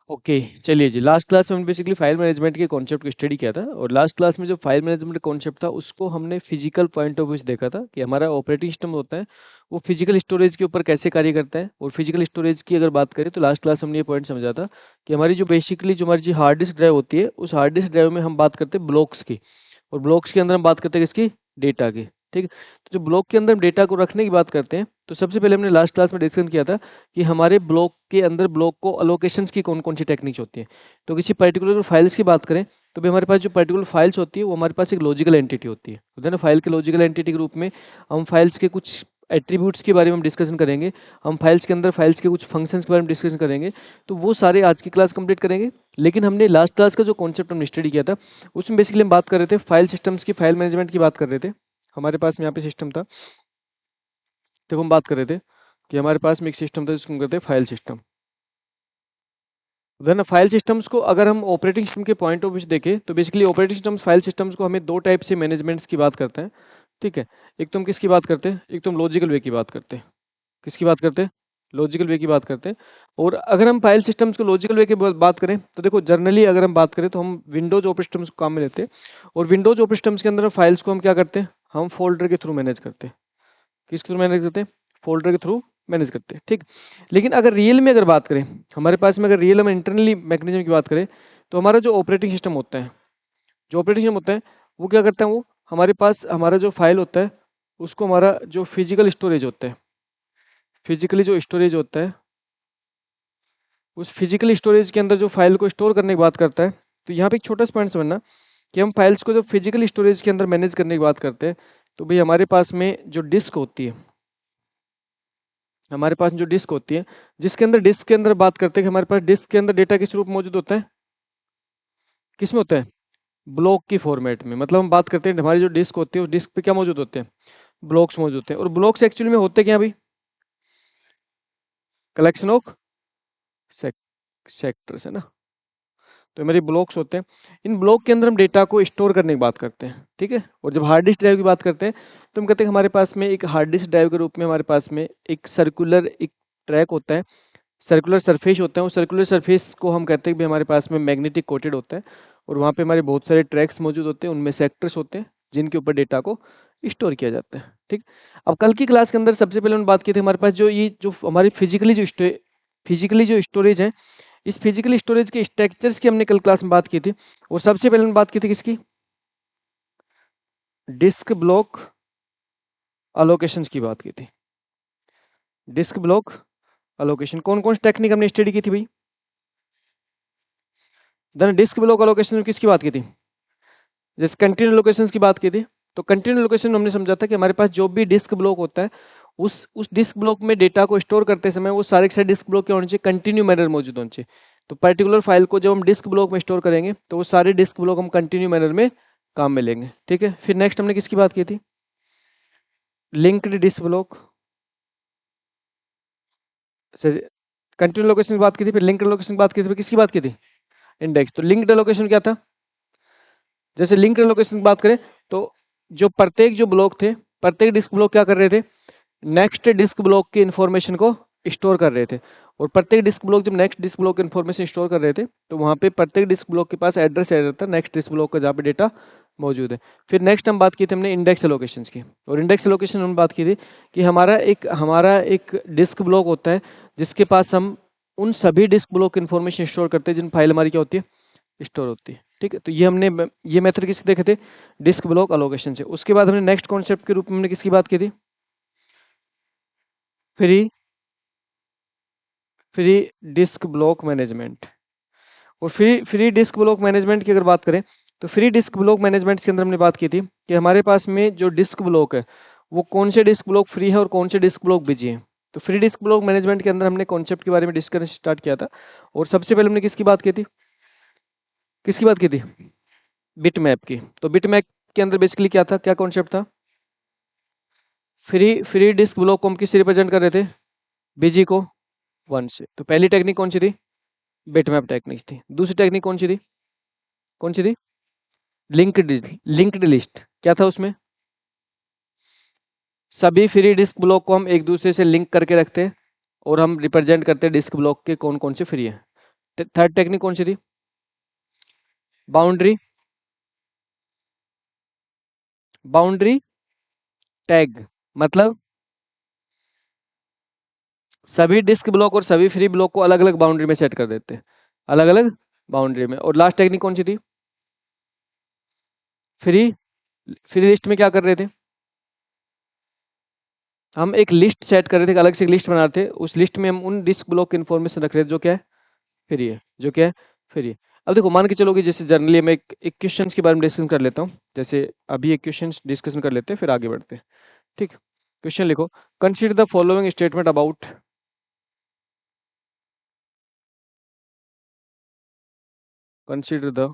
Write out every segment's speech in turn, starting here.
Okay, चलिए जी। Last class में हमने बेसिकली फाइल मैनेजमेंट के कॉन्सेप्ट को स्टडी किया था, और लास्ट क्लास में जो फाइल मैनेजमेंट कॉन्सेप्ट था उसको हमने फिजिकल पॉइंट ऑफ व्यू से देखा था कि हमारा ऑपरेटिंग सिस्टम होता है वो फिजिकल स्टोरेज के ऊपर कैसे कार्य करता है। और फिजिकल स्टोरेज की अगर बात करें तो लास्ट क्लास हमने ये पॉइंट समझा था कि हमारी जो बेसिकली जो हमारी जो हार्ड डिस्क ड्राइव होती है, उस हार्ड डिस्क ड्राइव में हम बात करते हैं ब्लॉक्स की, और ब्लॉक्स के अंदर हम बात करते हैं किसकी, डेटा की। ठीक है, तो जो ब्लॉक के अंदर हम डेटा को रखने की बात करते हैं, तो सबसे पहले हमने लास्ट क्लास में डिस्कस किया था कि हमारे ब्लॉक के अंदर ब्लॉक को अलोकेशंस की कौन कौन सी टेक्निक्स होती हैं। तो किसी पर्टिकुलर फाइल्स की बात करें तो भी हमारे पास जो पर्टिकुलर फाइल्स होती है वो हमारे पास एक लॉजिकल एंटिटी होती है ना। फाइल के लॉजिकल एंटिटी के रूप में हम फाइल्स के कुछ एट्रीब्यूट्स के बारे में हम डिस्कशन करेंगे, हम फाइल्स के अंदर फाइल्स के कुछ फंक्शंस के बारे में डिस्कशन करेंगे। तो वो सारे आज की क्लास कंप्लीट करेंगे। लेकिन हमने लास्ट क्लास का जो कॉन्सेप्ट हमने स्टडी किया था उसमें बेसिकली हम बात कर रहे थे फाइल सिस्टम्स की, फाइल मैनेजमेंट की बात कर रहे थे। हमारे पास में यहाँ पे सिस्टम था, देखो हम बात कर रहे थे कि हमारे पास में एक सिस्टम था जिसको हम कहते हैं file system. Then file systems को अगर हम ऑपरेटिंग सिस्टम के पॉइंट ऑफ व्यू से देखें तो basically operating systems file systems को हमें दो टाइप से मैनेजमेंट्स की बात करते हैं। ठीक है, एक तो हम किसकी बात करते हैं, एक तो हम लॉजिकल वे की बात करते हैं। किसकी बात करते हैं, लॉजिकल वे की बात करते हैं। और अगर हम फाइल सिस्टम्स को लॉजिकल वे की बात करें तो देखो जनरली अगर हम बात करें तो हम विंडोज ऑपरेटिंग सिस्टम्स को काम में लेते हैं, और विंडोज ऑपरेटिंग सिस्टम्स के अंदर फाइल्स को हम क्या करते हैं, हम फोल्डर के थ्रू मैनेज करते हैं। किसके थ्रू मैनेज करते हैं, फोल्डर के थ्रू मैनेज करते हैं। ठीक, लेकिन अगर रियल में अगर बात करें, हमारे पास में अगर रियल में इंटरनली मैकेनिज्म की बात करें तो हमारा जो ऑपरेटिंग सिस्टम होता है, जो ऑपरेटिंग सिस्टम होता है वो क्या करता है, वो हमारे पास हमारा जो फाइल होता है उसको हमारा जो फिजिकल स्टोरेज होता है, फिजिकली जो स्टोरेज होता है उस फिजिकल स्टोरेज के अंदर जो फाइल को स्टोर करने की बात करता है। तो यहाँ पे एक छोटा सा पॉइंट समझना कि हम फाइल्स को जो फिजिकल स्टोरेज के अंदर मैनेज करने की बात करते हैं तो भाई हमारे पास में जो डिस्क होती है, हमारे पास जो डिस्क होती है, जिसके अंदर डिस्क के अंदर बात करते हैं कि हमारे पास डिस्क के अंदर डेटा किस रूप में मौजूद होता है, किस में होता है, ब्लॉक की फॉर्मेट में। मतलब हम बात करते हैं हमारी जो डिस्क होती है उस डिस्क पे क्या मौजूद होते हैं, ब्लॉक्स मौजूद होते हैं। और ब्लॉक्स एक्चुअली में होते क्या भाई, कलेक्शन ऑफ सेक्टर्स है ना। तो मेरे ब्लॉक्स होते हैं, इन ब्लॉक के अंदर हम डेटा को स्टोर करने की बात करते हैं। ठीक है, और जब हार्ड डिस्क ड्राइव की बात करते हैं तो हम कहते हैं कि हमारे पास में एक हार्ड डिस्क ड्राइव के रूप में हमारे पास में एक सर्कुलर एक ट्रैक होता है, सर्कुलर सरफेस होता है। उस सर्कुलर सरफेस को हम कहते हैं कि हमारे पास में मैग्नेटिक कोटेड होता है, और वहाँ पे हमारे बहुत सारे ट्रैक्स मौजूद होते हैं, उनमें सेक्टर्स होते हैं जिनके ऊपर डेटा को स्टोर किया जाता है। ठीक, अब कल की क्लास के अंदर सबसे पहले हम बात की थी हमारे पास जो ये जो हमारी फिजिकली जो स्टोरेज है, इस फिजिकल स्टोरेज के स्ट्रक्चर्स की हमने कल क्लास में बात की थी। और सबसे पहले हमने बात की थी किसकी, डिस्क ब्लॉक अलोकेशंस की बात की थी। डिस्क ब्लॉक अलोकेशन कौन कौन सी टेक्निक हमने स्टडी की थी भाई, देन डिस्क ब्लॉक अलोकेशन में किसकी बात की थी, जैसे कंटिन्यू लोकेशंस की बात की थी। तो कंटिन्यू लोकेशन में हमने समझा था कि हमारे पास जो भी डिस्क ब्लॉक होता है उस डिस्क ब्लॉक में डेटा को स्टोर करते समय वो सारे के सारे डिस्क ब्लॉक क्या होने चाहिए, कंटिन्यू मैनर मौजूद होने चाहिए। तो पर्टिकुलर फाइल को जब हम डिस्क ब्लॉक में स्टोर करेंगे तो वो सारे डिस्क ब्लॉक हम कंटिन्यू मैनर में काम में लेंगे। ठीक है, फिर नेक्स्ट हमने किसकी बात की थी, लिंक्ड डिस्क ब्लॉक से कंटिन्यू लोकेशन की बात की थी, फिर लिंक्ड लोकेशन की बात की थी, फिर किसकी बात की थी, इंडेक्स। तो लिंक्ड लोकेशन क्या था, जैसे लिंक्ड लोकेशन की बात करें तो जो प्रत्येक जो ब्लॉक थे, प्रत्येक डिस्क ब्लॉक क्या कर रहे थे, नेक्स्ट डिस्क ब्लॉक की इंफॉर्मेशन को स्टोर कर रहे थे। और प्रत्येक डिस्क ब्लॉक जब नेक्स्ट डिस्क ब्लॉक की इंफॉर्मेशन स्टोर कर रहे थे तो वहाँ पे प्रत्येक डिस्क ब्लॉक के पास एड्रेस ऐड रहता है नेक्स्ट डिस्क ब्लॉक का जहाँ पे डेटा मौजूद है। फिर नेक्स्ट हम बात की थी हमने इंडेक्स एलोकेशंस की, और इंडेक्स एलोकेशन हम बात की थी कि हमारा एक डिस्क ब्लॉक होता है जिसके पास हम उन सभी डिस्क ब्लॉक की इंफॉर्मेशन स्टोर करते हैं जिन फाइल हमारी क्या होती है, स्टोर होती है। ठीक है, तो ये मेथड किसके देखे थे, डिस्क ब्लॉक अलोकेशन से। उसके बाद हमने नेक्स्ट कॉन्सेप्ट के रूप में हमने किसकी बात की थी, free free disk block management. और फ्री डिस्क ब्लॉक मैनेजमेंट की अगर बात करें तो फ्री डिस्क ब्लॉक मैनेजमेंट के अंदर हमने बात की थी कि हमारे पास में जो डिस्क ब्लॉक है वो कौन से डिस्क ब्लॉक फ्री है और कौन से डिस्क ब्लॉक बिजी है। तो फ्री डिस्क ब्लॉक मैनेजमेंट के अंदर हमने कॉन्सेप्ट के बारे में डिस्कशन स्टार्ट किया था। और सबसे पहले हमने किसकी बात की थी, किसकी बात की थी, बिट मैप की। तो बिट मैप के अंदर बेसिकली क्या था, क्या कॉन्सेप्ट था, फ्री डिस्क ब्लॉक को हम किससे रिप्रेजेंट कर रहे थे, बीजी को 1 से। तो पहली टेक्निक कौन सी थी, बिटमैप टेक्निक थी। दूसरी टेक्निक कौन सी थी, कौन सी थी, लिंक्ड लिस्ट। क्या था उसमें, सभी फ्री डिस्क ब्लॉक को हम एक दूसरे से लिंक करके रखते हैं और हम रिप्रेजेंट करते हैं डिस्क ब्लॉक के कौन कौन से फ्री हैं। थर्ड टेक्निक कौन सी थी? बाउंड्री, बाउंड्री टैग, मतलब सभी डिस्क ब्लॉक और सभी फ्री ब्लॉक को अलग अलग बाउंड्री में सेट कर देते हैं, अलग अलग बाउंड्री में। और लास्ट टेक्निक कौन सी थी? फ्री, फ्री लिस्ट में क्या कर रहे थे? हम एक लिस्ट सेट कर रहे थे, एक अलग से एक लिस्ट बना रहे थे, उस लिस्ट में हम उन डिस्क ब्लॉक की इन्फॉर्मेशन रख रहे थे जो क्या है, फ्री है, जो क्या है, फ्री है। अब देखो मान के चलो कि जैसे जनरली मैं एक क्वेश्चंस के बारे में डिस्कस कर लेता हूँ, जैसे अभी एक क्वेश्चंस डिस्कशन कर लेते हैं फिर आगे बढ़ते हैं। ठीक, क्वेश्चन लिखो, consider the following statement about, consider the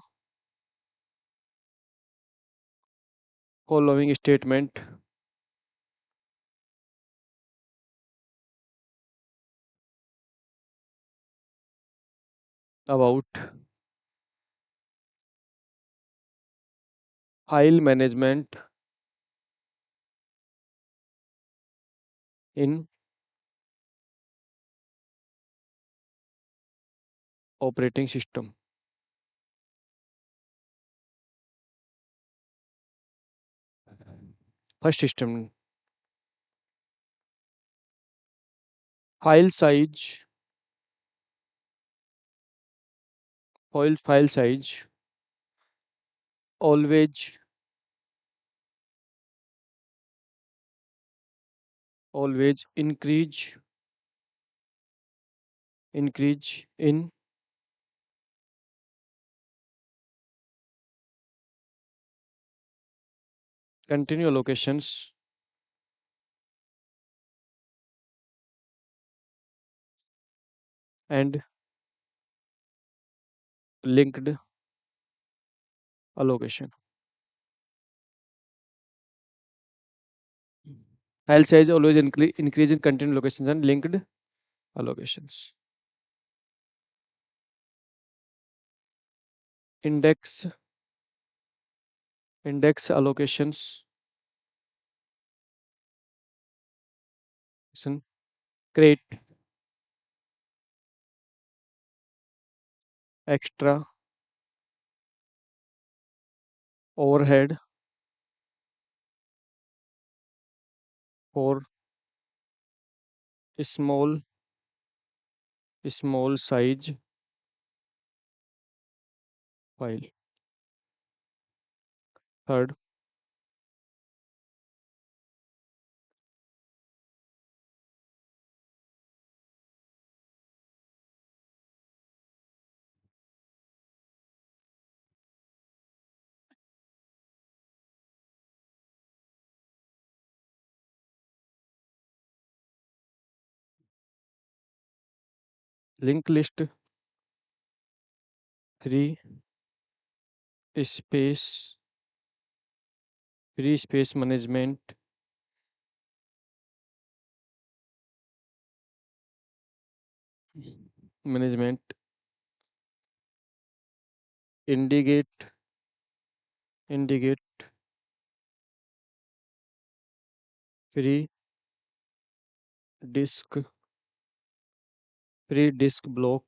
following statement about file management in operating system. First system, file size, file size always, always increase in continue locations and linked allocation. File size always increase in content locations and linked allocations. Index, index allocations, listen, create extra overhead for small size file. Third, linked list, free space, free space management, indicate, indicate free disk, free disk block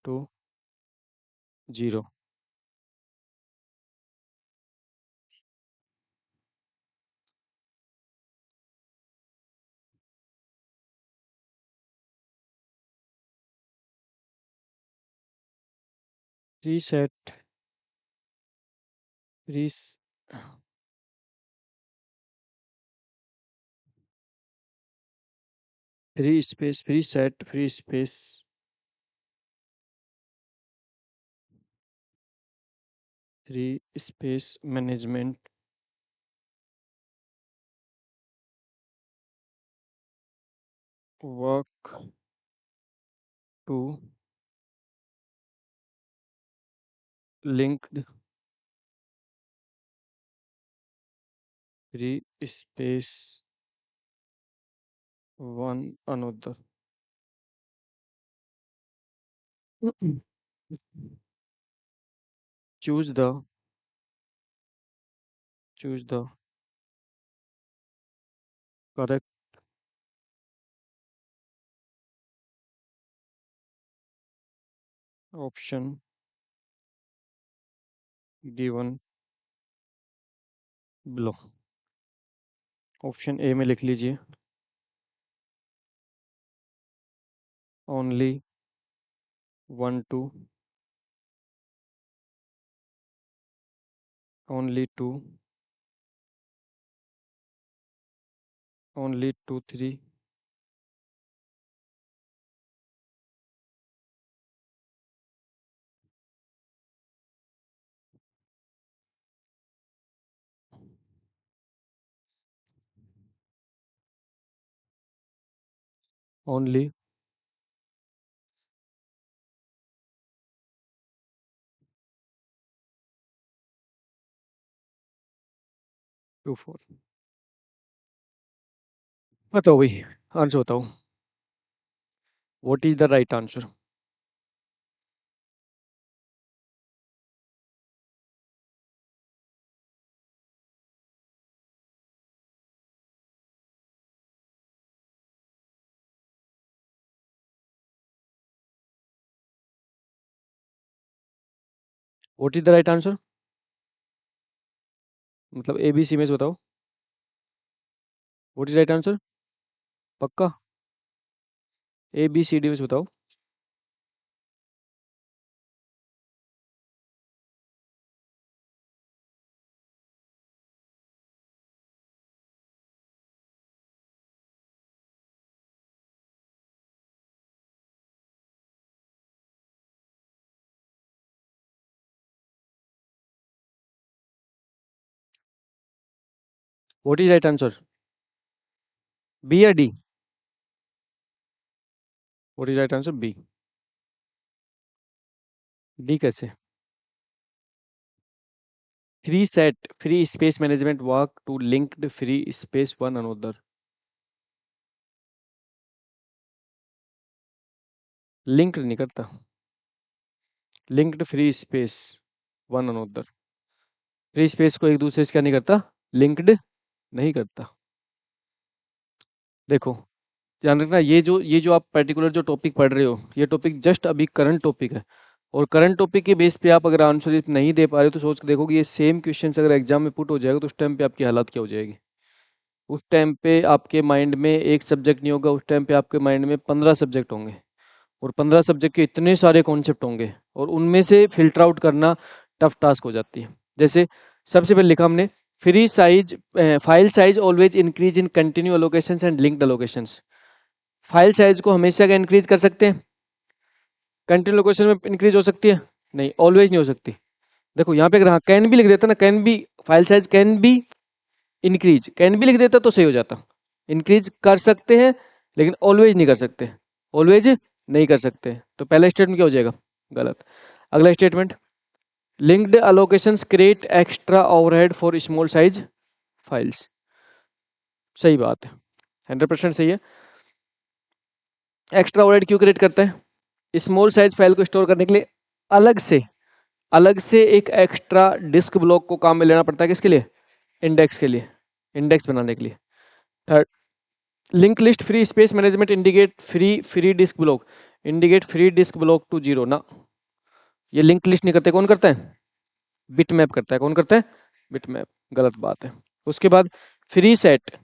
to 0. Reset, res, free space, free set, free space, free space management work to linked free space one another. choose the choose the correct option given below. Option A में लिख लीजिए, only 1 2, only 2, only 2 3, only 2 4। बताओ भाई, answer बताओ। What is the right answer? What is the right answer? मतलब A B C में से बताओ। What is right answer? पक्का? ए बी सी डी में से बताओ। What is right answer? B या D? What is right answer? B. D कैसे? Free set free space management work to linked free space one another. Linked नहीं करता, linked free space one another. Free space को एक दूसरे से क्या नहीं करता? लिंक्ड नहीं करता। देखो, ध्यान रखना, ये जो आप पर्टिकुलर जो टॉपिक पढ़ रहे हो, ये टॉपिक जस्ट अभी करंट टॉपिक है। और करंट टॉपिक के बेस पे आप अगर आंसर नहीं दे पा रहे हो तो सोच के देखो कि ये सेम क्वेश्चन अगर एग्जाम में पुट हो जाएगा तो उस टाइम पे आपकी हालत क्या हो जाएगी। उस टाइम पे आपके माइंड में एक सब्जेक्ट नहीं होगा, उस टाइम पे आपके माइंड में 15 सब्जेक्ट होंगे। और 15 सब्जेक्ट के इतने सारे कॉन्सेप्ट होंगे और उनमें से फिल्टर आउट करना टफ टास्क हो जाती है। जैसे सबसे पहले लिखा हमने, free size file size always increase in continue allocations and linked allocations. File size को हमेशा क्या इंक्रीज कर सकते हैं? कंटिन्यू लोकेशन में इंक्रीज हो सकती है? नहीं, ऑलवेज नहीं हो सकती। देखो यहाँ पे अगर हाँ कैन भी लिख देता ना, can be, file size can be increase, can भी लिख देता तो सही हो जाता। इंक्रीज कर सकते हैं लेकिन ऑलवेज नहीं कर सकते, ऑलवेज नहीं कर सकते। तो पहला स्टेटमेंट क्या हो जाएगा? गलत। अगला statement, linked allocations create extra overhead for small size files. सही बात है, 100% सही है। एक्स्ट्रा ओवरहेड क्यों क्रिएट करता है? स्मॉल साइज फाइल को स्टोर करने के लिए अलग से एक एक्स्ट्रा डिस्क ब्लॉक को काम में लेना पड़ता है। किसके लिए? इंडेक्स के लिए, इंडेक्स बनाने के लिए। Third, link list free space management indicate free disk block, indicate free disk block to zero ना। ये लिंक लिस्ट नहीं करते, कौन करता है? बिट मैप करता है। कौन करता है? Bit map. गलत बात है। उसके बाद free set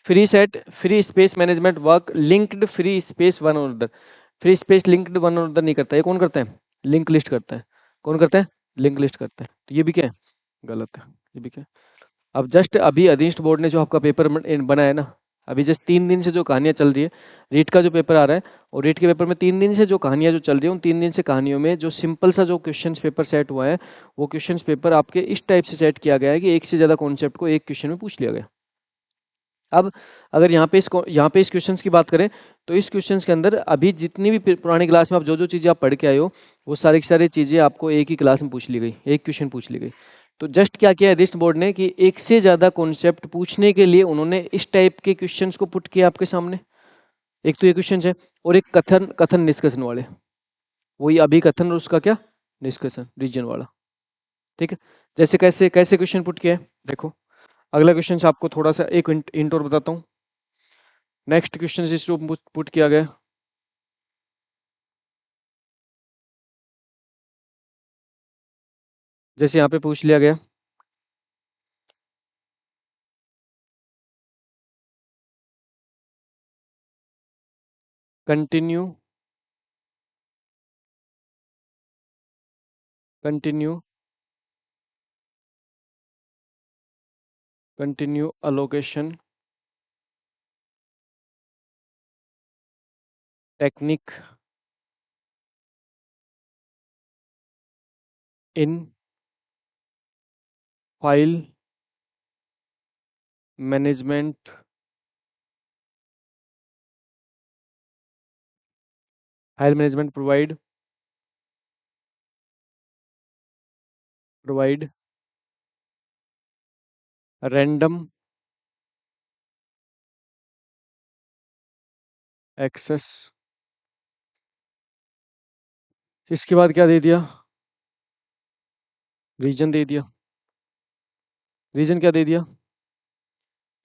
free space management work linked free space one another. Free space linked one another नहीं करता, ये कौन करता है? लिंक लिस्ट करता है। कौन करता है? लिंक लिस्ट करता है। तो ये भी क्या है? गलत है। ये भी क्या है? अब जस्ट अभी अधीष्ट बोर्ड ने जो आपका पेपर बनाया ना, अभी जस्ट 3 दिन से जो कहानियां चल रही है, रीट का जो पेपर आ रहा है, और रीट के पेपर में 3 दिन से जो कहानियां जो चल रही है, उन 3 दिन से कहानियों में जो सिंपल सा जो क्वेश्चन पेपर सेट हुआ है, वो क्वेश्चन पेपर आपके इस टाइप से सेट किया गया है कि एक से ज़्यादा कॉन्सेप्ट को एक क्वेश्चन में पूछ लिया गया। अब अगर यहाँ पे इस क्वेश्चंस की बात करें, तो इस क्वेश्चंस के अंदर अभी जितनी भी पुरानी क्लास में आप जो जो चीज़ें आप पढ़ के आए हो, वो सारी की सारी चीज़ें आपको एक ही क्लास में पूछ ली गई, एक क्वेश्चन पूछ ली गई। तो जस्ट क्या किया एडिस्ट बोर्ड ने कि एक से ज़्यादा कॉन्सेप्ट पूछने के लिए उन्होंने इस टाइप के क्वेश्चंस को पुट किया आपके सामने। एक तो ये क्वेश्चन है, और एक कथन कथन निष्कर्षण वाले, वही अभी कथन और उसका क्या निष्कर्षण रीजन वाला। ठीक है, जैसे कैसे कैसे क्वेश्चन पुट किया है देखो। अगला क्वेश्चन आपको थोड़ा सा एक इंट और बताता हूँ। नेक्स्ट क्वेश्चन इस रूप पुट किया गया, जैसे यहाँ पे पूछ लिया गया, continue continue continue allocation technique in file management provide random access. इसके बाद क्या दे दिया, रीजन दे दिया। रीजन क्या दे दिया,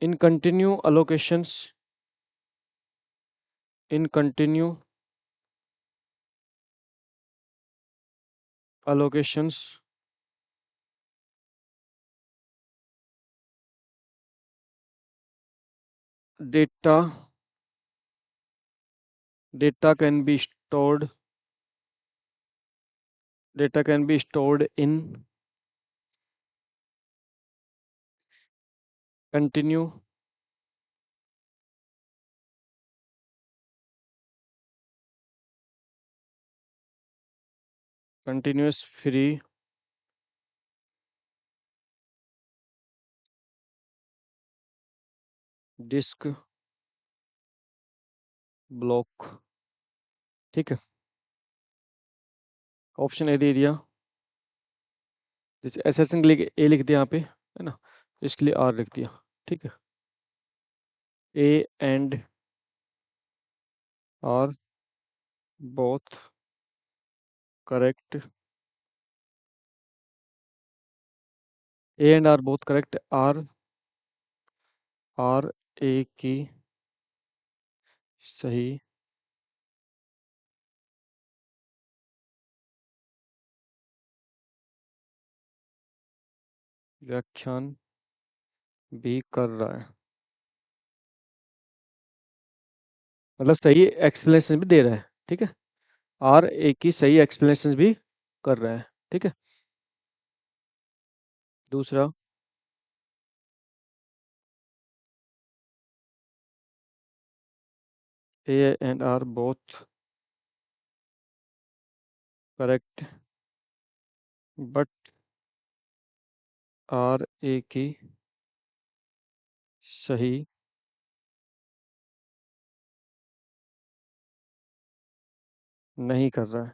इन continue allocations, in continue allocations data data can be stored in continue continuous free disk block। ठीक है, ऑप्शन ए दे दिया। जैसे एसेसन के लिए ए लिख दिया यहाँ पे, है ना, इसके लिए आर लिख दिया। ठीक है, A and R both correct, A and R both correct, R R A की सही व्याख्यान भी कर रहा है, मतलब सही एक्सप्लेनेशन भी दे रहा है। ठीक है, आर ए की सही एक्सप्लेनेशन भी कर रहा है। ठीक है, दूसरा A and R both correct but R A की सही नहीं कर रहा है।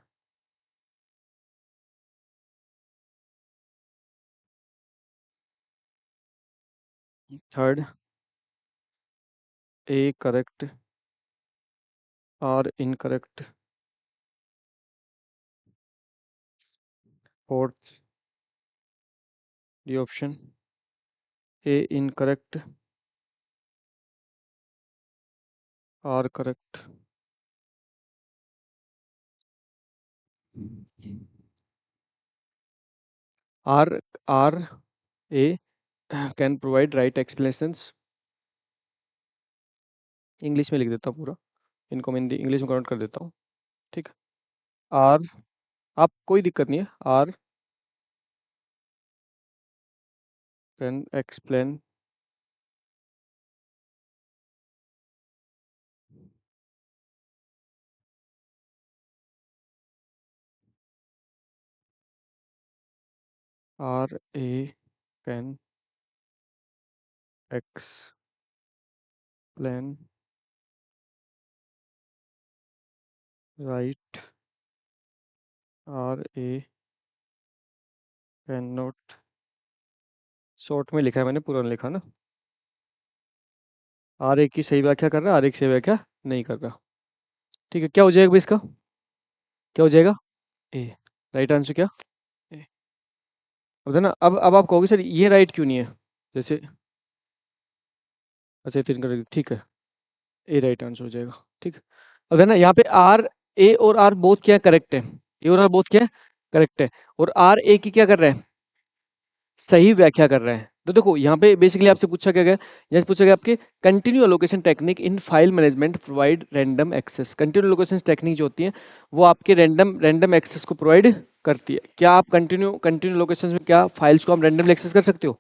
Third, A correct R incorrect. Fourth, ये option A incorrect R correct. R R A can provide right explanations. English में लिख देता हूँ पूरा, इनको मैं हिंदी इंग्लिश में कन्वर्ट कर देता हूँ। ठीक है, आर, आप कोई दिक्कत नहीं है, R can explain R A can explain right, R A can not. Short में लिखा है मैंने, पूरा नहीं लिखा ना। आर ए की सही व्याख्या कर रहा है, आर ए की सही व्याख्या नहीं कर रहा। ठीक है, क्या हो जाएगा भाई इसका, क्या हो जाएगा, ए। राइट आंसर क्या, ए। अब है ना, अब आप कहोगे सर ये राइट क्यों नहीं है, जैसे अच्छा 3 कर, ठीक है, ए राइट आंसर हो जाएगा। ठीक है, अब है ना यहाँ पे आर ए और आर बोथ क्या करेक्ट है, ए और आर बोथ क्या करेक्ट है, और आर ए की क्या कर रहा है, सही व्याख्या कर रहे हैं। तो देखो यहाँ पे बेसिकली आपसे पूछा क्या गया, यहाँ से पूछा गया आपके continue allocation technique in file management provide random access. Continue allocation technique जो होती है वो आपके रैंडम एक्सेस को प्रोवाइड करती है। क्या आप कंटिन्यू एलोकेशन में क्या फाइल्स को हम रैंडमली एक्सेस कर सकते हो?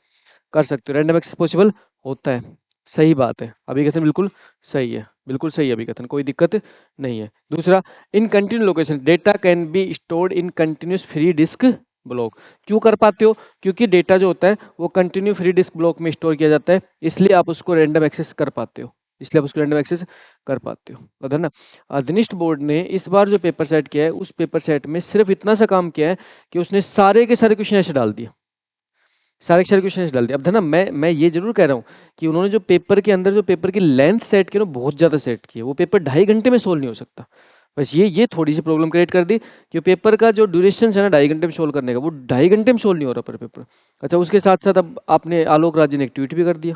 कर सकते हो, रैंडम एक्सेस पॉसिबल होता है। सही बात है, अभिकथन बिल्कुल सही है, बिल्कुल सही है अभिकथन, कोई दिक्कत नहीं है। दूसरा, in continue location data can be stored in continuous free disk block. क्यों कर पाते हो? क्योंकि डेटा जो होता है वो कंटिन्यू फ्री डिस्क ब्लॉक में स्टोर किया जाता है, इसलिए आप उसको रैंडम एक्सेस कर पाते हो, इसलिए आप उसको रैंडम एक्सेस कर पाते हो, है ना। अधनिष्ठ बोर्ड ने इस बार जो पेपर सेट किया है उस पेपर सेट में सिर्फ इतना सा काम किया है कि उसने सारे के सारे क्वेश्चन ऐसे डाल दिए, सारे के सारे क्वेश्चन डाल दिए। अब है ना, मैं ये जरूर कह रहा हूँ कि उन्होंने जो पेपर के अंदर जो पेपर की लेंथ सेट की ना बहुत ज़्यादा सेट की है, वो पेपर 2.5 घंटे में सोल्व नहीं हो सकता। बस ये थोड़ी सी प्रॉब्लम क्रिएट कर दी कि पेपर का जो ड्यूरेशन है ना 2.5 घंटे में सोल्व करने का, वो 2.5 घंटे में सोल्व नहीं हो रहा पर पेपर। अच्छा, उसके साथ साथ अब आपने आलोक राज जी ने एक ट्वीट भी कर दिया,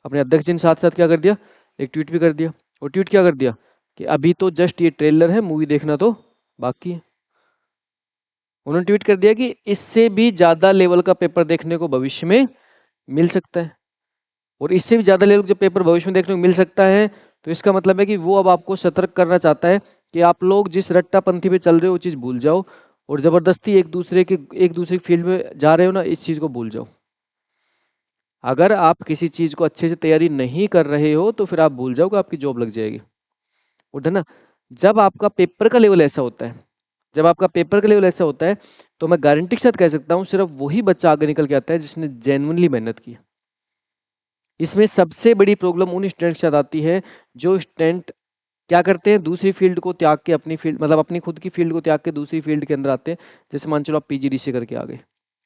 अपने अध्यक्ष जी ने साथ साथ क्या कर दिया, एक ट्वीट भी कर दिया। और ट्वीट क्या कर दिया कि अभी तो जस्ट ये ट्रेलर है, मूवी देखना तो बाकी है। उन्होंने ट्वीट कर दिया कि इससे भी ज़्यादा लेवल का पेपर देखने को भविष्य में मिल सकता है, और इससे भी ज़्यादा लेवल का पेपर भविष्य में देखने को मिल सकता है। तो इसका मतलब है कि वो अब आपको सतर्क करना चाहता है कि आप लोग जिस रट्टा पंथी पे चल रहे हो वो चीज़ भूल जाओ, और ज़बरदस्ती एक दूसरे की फील्ड में जा रहे हो ना, इस चीज़ को भूल जाओ। अगर आप किसी चीज़ को अच्छे से तैयारी नहीं कर रहे हो तो फिर आप भूल जाओ कि आपकी जॉब लग जाएगी। और है ना, जब आपका पेपर का लेवल ऐसा होता है, जब आपका पेपर का लेवल ऐसा होता है, तो मैं गारंटी के साथ कह सकता हूँ सिर्फ वही बच्चा आगे निकल के आता है जिसने जेन्युइनली मेहनत की। इसमें सबसे बड़ी प्रॉब्लम उन स्टूडेंट के साथ आती है जो स्टूडेंट क्या करते हैं, दूसरी फील्ड को त्याग के अपनी फील्ड, मतलब अपनी खुद की फील्ड को त्याग के दूसरी फील्ड के अंदर आते हैं। जैसे मान चलो आप पीजीडीसी करके आ गए,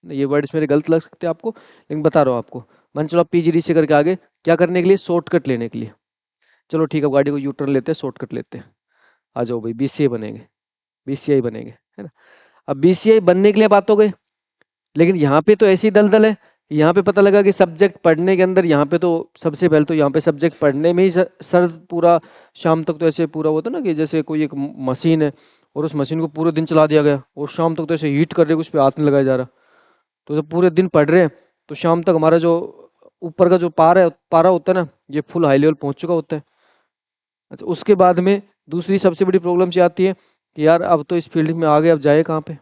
ये वर्ड्स मेरे गलत लग सकते हैं आपको, लेकिन बता रहा हूँ आपको। मान चलो आप पीजीडीसी करके आ गए, क्या करने के लिए? शॉर्टकट लेने के लिए। चलो ठीक है, गाड़ी को यू टर्न लेते हैं, शॉर्टकट लेते हैं, आ जाओ भाई बीसीए बनेंगे, बीसीआई बनेंगे, है ना। अब बीसीआई बनने के लिए बात हो गई, लेकिन यहाँ पे तो ऐसी दलदल है। यहाँ पे पता लगा कि सब्जेक्ट पढ़ने के अंदर, यहाँ पे तो सबसे पहले तो यहाँ पे सब्जेक्ट पढ़ने में ही सर पूरा शाम तक तो ऐसे पूरा होता ना कि जैसे कोई एक मशीन है और उस मशीन को पूरे दिन चला दिया गया और शाम तक तो ऐसे हीट कर रहे उस पर हाथ नहीं लगाया जा रहा। तो जब पूरे दिन पढ़ रहे हैं तो शाम तक हमारा जो ऊपर का जो पारा होता है ना, ये फुल हाई लेवल पहुंच चुका होता है। अच्छा, उसके बाद में दूसरी सबसे बड़ी प्रॉब्लम ये आती है कि यार अब तो इस फील्ड में आ गए, अब जाए कहाँ पे।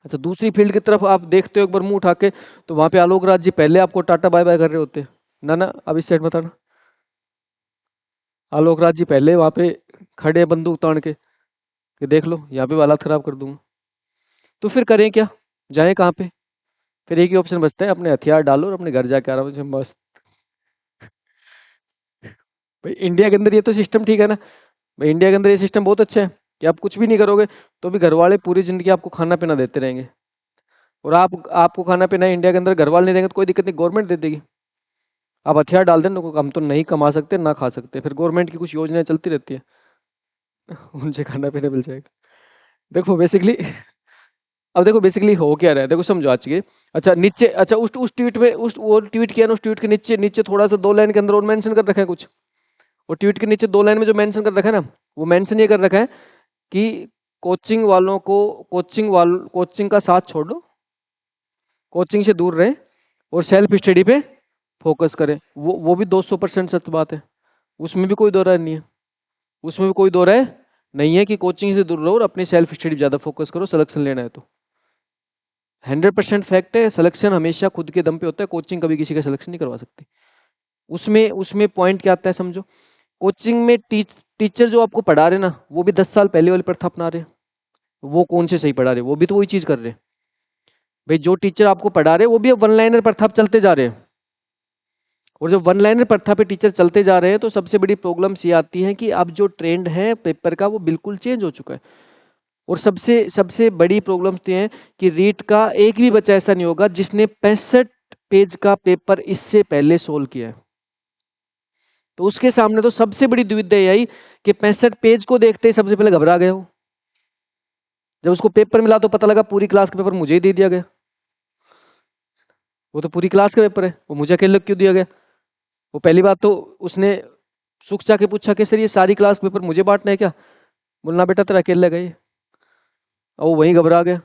अच्छा, दूसरी फील्ड की तरफ आप देखते हो एक बार मुंह उठा के, तो वहां पे आलोक राज जी पहले आपको टाटा बाय बाय कर रहे होते हैं। ना ना, अब इस साइड बताना, आलोक राज जी पहले वहां पे खड़े हैं बंदूक तान के कि देख लो यहाँ पे हालात खराब कर दूंगा। तो फिर करें क्या, जाएं कहाँ पे? फिर एक ही ऑप्शन बचता है, अपने हथियार डालो और अपने घर जाके आराम से मस्त। भाई इंडिया के अंदर ये तो सिस्टम ठीक है ना, भाई इंडिया के अंदर ये सिस्टम बहुत अच्छा है कि आप कुछ भी नहीं करोगे तो भी घर वाले पूरी जिंदगी आपको खाना पीना देते रहेंगे। और आपको खाना पीना इंडिया के अंदर घर वाले नहीं देंगे तो कोई दिक्कत नहीं, गवर्नमेंट दे देगी। आप हथियार डाल दें, हम तो नहीं कमा सकते ना खा सकते, फिर गवर्नमेंट की कुछ योजनाएं चलती रहती है, उनसे खाना पीना मिल जाएगा। देखो बेसिकली, अब देखो बेसिकली हो क्या रहा है, देखो समझो आज के। अच्छा नीचे, अच्छा उस ट्वीट में, उस वो ट्वीट किया ना, उस ट्वीट के नीचे नीचे थोड़ा सा 2 लाइन के अंदर और मेंशन कर रखा है कुछ। और ट्वीट के नीचे 2 लाइन में जो मेंशन कर रखा है ना, वो मेंशन ये कर रखा है कि कोचिंग वालों को, कोचिंग का साथ छोड़ दो, कोचिंग से दूर रहे और सेल्फ स्टडी पे फोकस करें। वो भी 200% सत्य बात है, उसमें भी कोई दो राय नहीं है, उसमें भी कोई दो राय नहीं है कि कोचिंग से दूर रहो और अपनी सेल्फ स्टडी ज़्यादा फोकस करो, सिलेक्शन लेना है तो। 100% फैक्ट है, सिलेक्शन हमेशा खुद के दम पे होता है, कोचिंग कभी किसी का सिलेक्शन नहीं करवा सकती। उसमें उसमें पॉइंट क्या आता है समझो, कोचिंग में टीचर जो आपको पढ़ा रहे ना, वो भी 10 साल पहले वाली प्रथा अपना रहे हैं। वो कौन से सही पढ़ा रहे, वो भी तो वही चीज़ कर रहे हैं। भाई जो टीचर आपको पढ़ा रहे हैं वो भी अब वन लाइनर प्रथा पे चलते जा रहे हैं। और जब वन लाइनर प्रथा पे टीचर चलते जा रहे हैं तो सबसे बड़ी प्रॉब्लम्स ये आती हैं कि अब जो ट्रेंड है पेपर का वो बिल्कुल चेंज हो चुका है। और सबसे सबसे बड़ी प्रॉब्लम तो ये है कि रीट का एक भी बच्चा ऐसा नहीं होगा जिसने 65 पेज का पेपर इससे पहले सोल्व किया है। तो उसके सामने तो सबसे बड़ी दुविधा ये आई कि 65 पेज को देखते ही सबसे पहले घबरा गया वो। जब उसको पेपर मिला तो पता लगा पूरी क्लास का पेपर मुझे ही दे दिया गया। वो तो पूरी क्लास का पेपर है, वो मुझे अकेले क्यों दिया गया? वो पहली बात तो उसने सुख चा के पूछा कि सर ये सारी क्लास पेपर मुझे बांटना है क्या? बोलना बेटा तेरा अकेले गए। और वो वहीं घबरा गया।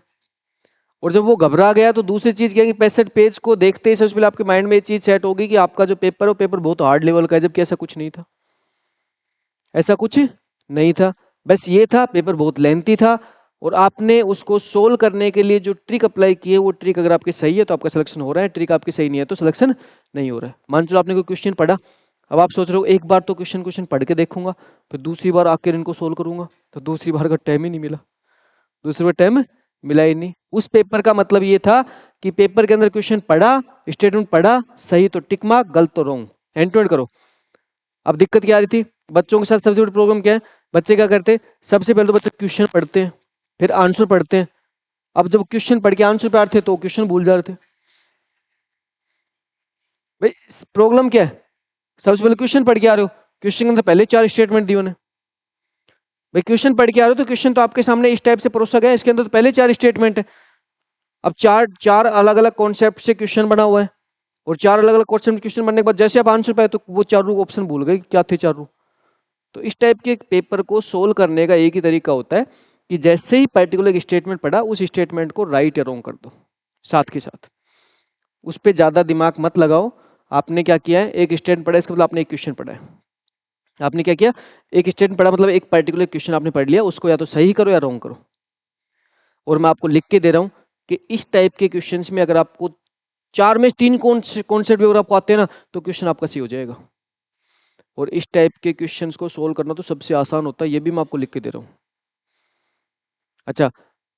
और जब वो घबरा गया तो दूसरी चीज क्या है कि 65 पेज को देखते ही सबसे पहले आपके माइंड में ये चीज सेट होगी कि आपका जो पेपर है वो पेपर बहुत हार्ड लेवल का है, जबकि ऐसा कुछ नहीं था। ऐसा कुछ नहीं था, बस ये था पेपर बहुत लेंथी था और आपने उसको सोल्व करने के लिए जो ट्रिक अप्लाई की है वो ट्रिक अगर आपकी सही है तो आपका सिलेक्शन हो रहा है, ट्रिक आपकी सही नहीं है तो सिलेक्शन नहीं हो रहा है। मान चलो आपने कोई क्वेश्चन पढ़ा, अब आप सोच रहे हो एक बार तो क्वेश्चन पढ़ के देखूंगा, फिर दूसरी बार आकर इनको सोल्व करूंगा, तो दूसरी बार का टाइम ही नहीं मिला, दूसरी बार टाइम मिला ही नहीं। उस पेपर का मतलब ये था कि पेपर के अंदर क्वेश्चन पढ़ा, स्टेटमेंट पढ़ा, सही तो टिक मार्क, गलत तो रॉन्ग, एंड टू एंड करो। अब दिक्कत क्या आ रही थी बच्चों के साथ, सबसे बड़ी प्रॉब्लम क्या है, बच्चे क्या करते, सबसे पहले तो बच्चे क्वेश्चन पढ़ते हैं, फिर आंसर पढ़ते हैं। अब जब क्वेश्चन पढ़ के आंसर पे आते तो क्वेश्चन भूल जा रहे थे। भाई प्रॉब्लम क्या है, सबसे पहले क्वेश्चन पढ़ के आ रहे हो, क्वेश्चन के अंदर पहले 4 स्टेटमेंट दिए उन्हें। भाई क्वेश्चन पढ़ के आ रहे हो तो क्वेश्चन तो आपके सामने इस टाइप से परोसा गया, इसके अंदर तो पहले 4 स्टेटमेंट है। अब चार चार अलग अलग कॉन्सेप्ट से क्वेश्चन बना हुआ है और 4 अलग अलग क्वेश्चन बनने के बाद जैसे आप आंसर पाए तो वो चारों ऑप्शन भूल गए क्या थे चारों। तो इस टाइप के पेपर को सोल्व करने का एक ही तरीका होता है कि जैसे ही पर्टिकुलर स्टेटमेंट पढ़ा उस स्टेटमेंट को राइट या रॉन्ग कर दो, साथ के साथ उस पर ज्यादा दिमाग मत लगाओ। आपने क्या किया है, एक स्टेटमेंट पढ़ा इसका मतलब आपने एक क्वेश्चन पढ़ा है, आपने क्या किया, एक स्टेटमेंट पढ़ा मतलब एक पर्टिकुलर क्वेश्चन आपने पढ़ लिया, उसको या तो सही करो या रॉन्ग करो। और मैं आपको लिख के दे रहा हूं कि इस टाइप के क्वेश्चंस में अगर आपको 4 में 3 कॉन्सेप्ट भी अगर आपको आते हैं ना तो क्वेश्चन आपका सही हो जाएगा। और इस टाइप के क्वेश्चंस को सोल्व करना तो सबसे आसान होता है, ये भी मैं आपको लिख के दे रहा हूँ। अच्छा,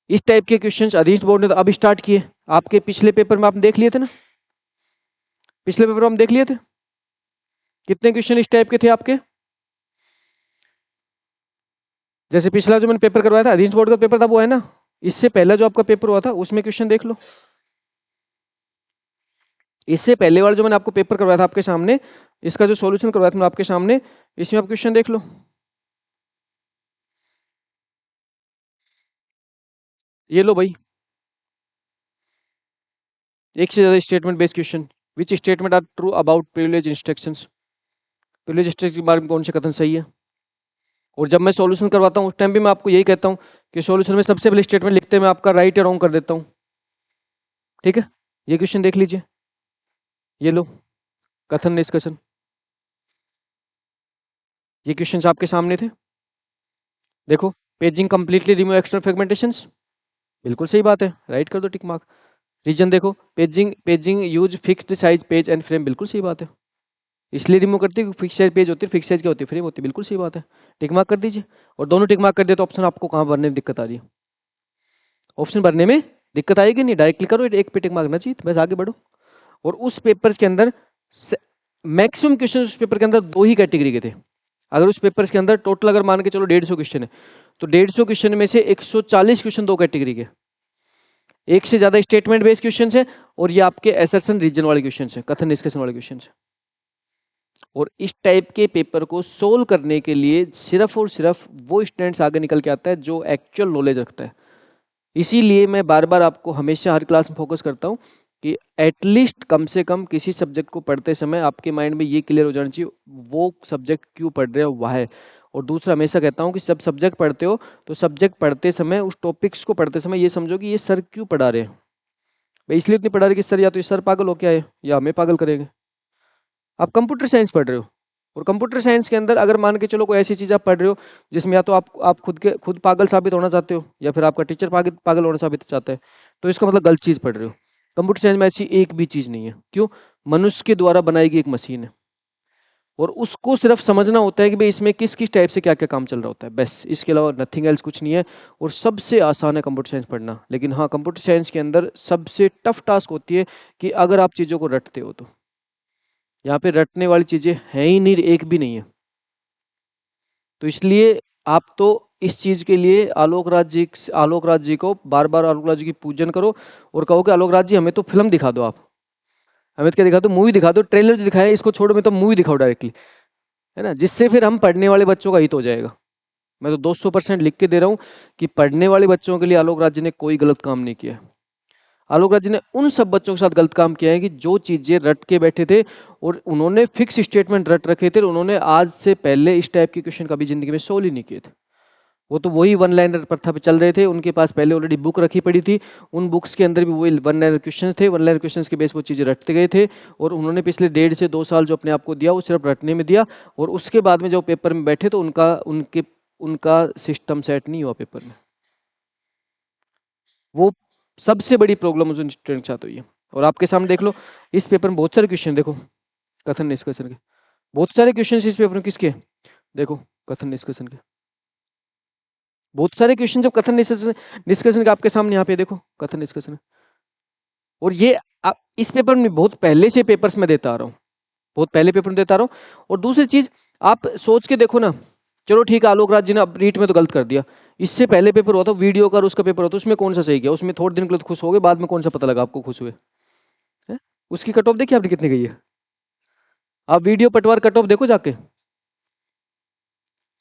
इस टाइप के क्वेश्चंस अधीश बोर्ड ने तो अब स्टार्ट किए, आपके पिछले पेपर में आपने देख लिए थे ना, पिछले पेपर में हम देख लिए थे कितने क्वेश्चन इस टाइप के थे आपके। जैसे पिछला जो मैंने पेपर करवाया था अधीश बोर्ड का पेपर था वो है ना, इससे पहले जो आपका पेपर हुआ था उसमें क्वेश्चन देख लो, इससे पहले वाला जो मैंने आपको पेपर करवाया था आपके सामने, इसका जो सॉल्यूशन करवाया था मैं आपके सामने, इसमें आप क्वेश्चन देख लो। ये लो भाई, एक से ज्यादा statement based question, which statement are true about privilege instructions, privilege instruction के बारे में कौन से कथन सही है। और जब मैं सॉल्यूशन करवाता हूँ उस टाइम भी मैं आपको यही कहता हूँ कि सॉल्यूशन में सबसे पहले स्टेटमेंट लिखते हैं मैं आपका राइट या रॉन्ग कर देता हूँ। ठीक है, ये क्वेश्चन देख लीजिए, ये लो कथन निष्कर्षण, ये क्वेश्चन आपके सामने थे। देखो, पेजिंग कंप्लीटली रिमूव एक्सटर्नल फ्रेगमेंटेशंस, बिल्कुल सही बात है, राइट कर दो टिक मार्क। रीजन देखो, paging paging use fixed size page and frame, बिल्कुल सही बात है, इसलिए रिमूव करते हैं फिक्स साइज पेज होती है, फिक्स साइज क्या होती है, फ्रेम होती है, बिल्कुल सही बात है, टिक मार्क कर दीजिए। और दोनों टिक मार्क कर दिया तो ऑप्शन आपको कहाँ भरने में दिक्कत आ रही है, ऑप्शन भरने में दिक्कत आएगी नहीं, डायरेक्ट क्लिक करो, एक पे टिक मार्क ना चाहिए, बस आगे बढ़ो। और उस पेपर के अंदर मैक्सिमम क्वेश्चन उस पेपर के अंदर 2 ही कैटेगरी के थे। अगर उस पेपर के अंदर टोटल अगर मान के चलो 150 क्वेश्चन है तो 150 क्वेश्चन में से 140 क्वेश्चन 2 कैटेगरी के, एक से ज्यादा स्टेटमेंट बेस्ड क्वेश्चन है और ये आपके असर्शन रीजन वाले क्वेश्चन है, कथन निष्कर्षण वाले क्वेश्चन है। और इस टाइप के पेपर को सोल्व करने के लिए सिर्फ और सिर्फ वो स्टूडेंट्स आगे निकल के आता है जो एक्चुअल नॉलेज रखता है। इसीलिए मैं बार बार आपको हमेशा हर क्लास में फोकस करता हूँ कि एटलीस्ट कम से कम किसी सब्जेक्ट को पढ़ते समय आपके माइंड में ये क्लियर हो जाना चाहिए वो सब्जेक्ट क्यों पढ़ रहे हो वह है। और दूसरा हमेशा कहता हूँ कि सब सब्जेक्ट पढ़ते हो तो सब्जेक्ट पढ़ते समय उस टॉपिक्स को पढ़ते समय ये समझो कि ये सर क्यों पढ़ा रहे हैं, भाई इसलिए इतनी पढ़ा रहे कि सर या तो ये सर पागल हो क्या है या हमें पागल करेंगे। आप कंप्यूटर साइंस पढ़ रहे हो और कंप्यूटर साइंस के अंदर अगर मान के चलो कोई ऐसी चीज आप पढ़ रहे हो जिसमें या तो आप खुद पागल साबित होना चाहते हो या फिर आपका टीचर पागल पागल होना साबित चाहता है, तो इसका मतलब गलत चीज पढ़ रहे हो। कंप्यूटर साइंस में ऐसी एक भी चीज नहीं है, क्यों, मनुष्य के द्वारा बनाई गई एक मशीन है और उसको सिर्फ समझना होता है कि भाई इसमें किस किस टाइप से क्या क्या काम चल रहा होता है, बस इसके अलावा नथिंग एल्स कुछ नहीं है। और सबसे आसान है कंप्यूटर साइंस पढ़ना, लेकिन हाँ कंप्यूटर साइंस के अंदर सबसे टफ टास्क होती है कि अगर आप चीज़ों को रटते हो तो, यहाँ पे रटने वाली चीज़ें हैं ही नहीं, एक भी नहीं है। तो इसलिए आप तो इस चीज़ के लिए आलोक राज जी को बार बार आलोक राज जी की पूजन करो और कहो कि आलोक राज जी हमें तो फिल्म दिखा दो, आप हमें तो क्या दिखा दो, मूवी दिखा दो, ट्रेलर जो दिखाया इसको छोड़ो, मैं तो मूवी दिखाओ डायरेक्टली, है ना, जिससे फिर हम पढ़ने वाले बच्चों का हित हो जाएगा। मैं तो 200% लिख के दे रहा हूँ कि पढ़ने वाले बच्चों के लिए आलोक राज जी ने कोई गलत काम नहीं किया। आलोक राज जी ने उन सब बच्चों के साथ गलत काम किया है कि जो चीजें रट के बैठे थे और उन्होंने फिक्स स्टेटमेंट रट रखे थे, उन्होंने आज से पहले इस टाइप के क्वेश्चन कभी जिंदगी में सोल्व ही नहीं किए थे। वो तो वही वन लाइनर प्रथा पे चल रहे थे, उनके पास पहले ऑलरेडी बुक रखी पड़ी थी, उन बुक्स के अंदर भी वही वन लाइनर क्वेश्चन थे, वन लाइनर क्वेश्चन के बेस वो चीज़ें रटते गए थे, और उन्होंने पिछले 1.5 से 2 साल जो अपने आप को दिया वो सिर्फ रटने में दिया, और उसके बाद में जब पेपर में बैठे तो उनका सिस्टम सेट नहीं हुआ पेपर में। वो सबसे बड़ी प्रॉब्लम उस स्टूडेंट के साथ हुई है। और आपके सामने देख लो, इस पेपर में बहुत सारे क्वेश्चन देखो कथन निष्कर्षण के, बहुत सारे क्वेश्चन इस पेपर में किसके, देखो कथन निष्कर्षण के, बहुत सारे क्वेश्चन जब कथन निष्कर्षण के आपके सामने यहाँ पे देखो कथन निष्कर्षण। और ये आप इस पेपर में बहुत पहले से पेपर्स में देता आ रहा हूँ, बहुत पहले पेपर में देता आ रहा हूँ। और दूसरी चीज आप सोच के देखो ना, चलो ठीक है आलोक राज जी ने अब रीट में तो गलत कर दिया, इससे पहले पेपर हुआ था वीडियो का और उसका पेपर होता, उसमें कौन सा सही किया, उसमें थोड़े दिन के लिए तो खुश हो गए, बाद में कौन सा पता लगा आपको खुश हुए है? उसकी कट ऑफ देखिए आपने कितनी गई है, आप वीडियो पटवार कट ऑफ देखो जाके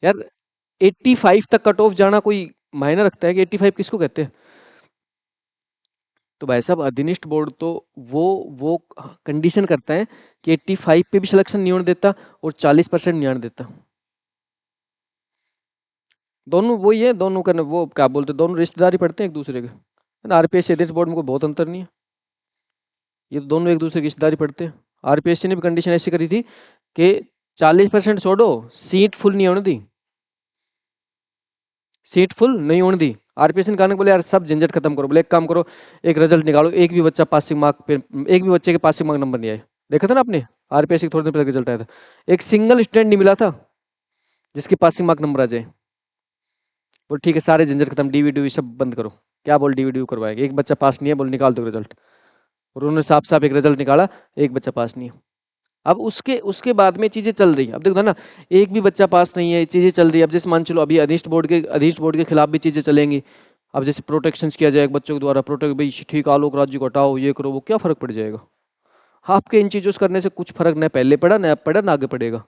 यार, 85 तक कट ऑफ जाना कोई मायने रखता है कि 85 किसको कहते हैं? तो भाई साहब अधीनिष्ठ बोर्ड तो वो कंडीशन करता है कि 85 पे भी सिलेक्शन नहीं होने देता और 40% नहीं आने देता। दोनों वही है, दोनों का वो क्या बोलते हैं, दोनों रिश्तेदारी पड़ते हैं एक दूसरे के। आरपीएस अधीनिष्ठ बोर्ड में कोई बहुत अंतर नहीं है, ये तो दोनों एक दूसरे की रिश्तेदारी पड़ते हैं। आरपीएससी ने भी कंडीशन ऐसी करी थी कि 40% छोड़ो, सीट फुल नहीं होने दी, सीट फुल नहीं होने दी। आरपीएससी ने कहने बोले यार सब झंझट खत्म करो, बोले एक काम करो, एक रिजल्ट निकालो, एक भी बच्चा पासिंग मार्क पे, एक भी बच्चे के पासिंग मार्क नंबर नहीं आए। देखा था ना आपने आरपीएससी थोड़े दिन पहले रिजल्ट आया था, एक सिंगल स्टूडेंट नहीं मिला था जिसके पासिंग मार्क नंबर आ जाए। बोल ठीक है सारे झंझट खत्म, डीवीडी सब बंद करो, क्या बोल डीवीडी करवाएंगे, एक बच्चा पास नहीं है, बोल निकाल दो रिजल्ट। और उन्होंने साफ साफ एक रिजल्ट निकाला, एक बच्चा पास नहीं है। अब उसके उसके बाद में चीजें चल रही, अब देखो ना, एक भी बच्चा पास नहीं है, चीजें चल रही है। अब जैसे मान चलो अभी अधीष्ट बोर्ड के खिलाफ भी चीजें चलेंगी। अब जैसे प्रोटेक्शन किया जाए बच्चों के द्वारा, प्रोटेक्ट भाई ठीक आलोक राज्य को हटाओ, ये करो, वो क्या फर्क पड़ जाएगा? आपके इन चीजों से करने से कुछ फर्क न पहले पड़ा, न पड़ा, न आगे पड़ेगा।